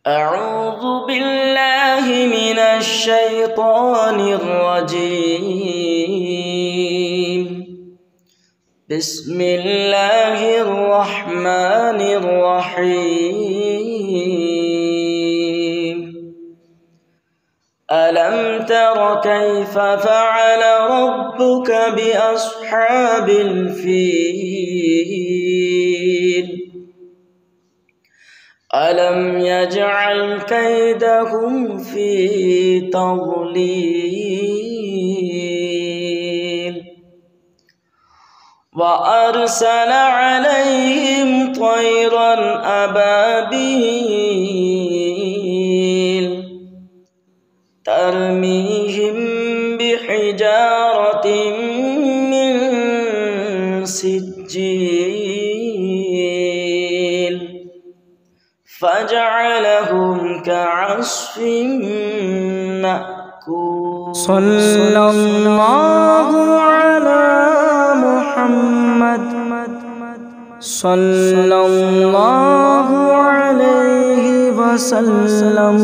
أعوذ بالله من الشيطان الرجيم. بسم الله الرحمن الرحيم. ألم تر كيف فعل ربك بأصحاب الفيل؟ ألم يجعل كيدهم في تضليل وأرسل عليهم طيرا أبابيل ترميهم بحجارة من سجيل فجعلهم كعصف مأكول. صلى الله على محمد صلى الله عليه وسلم.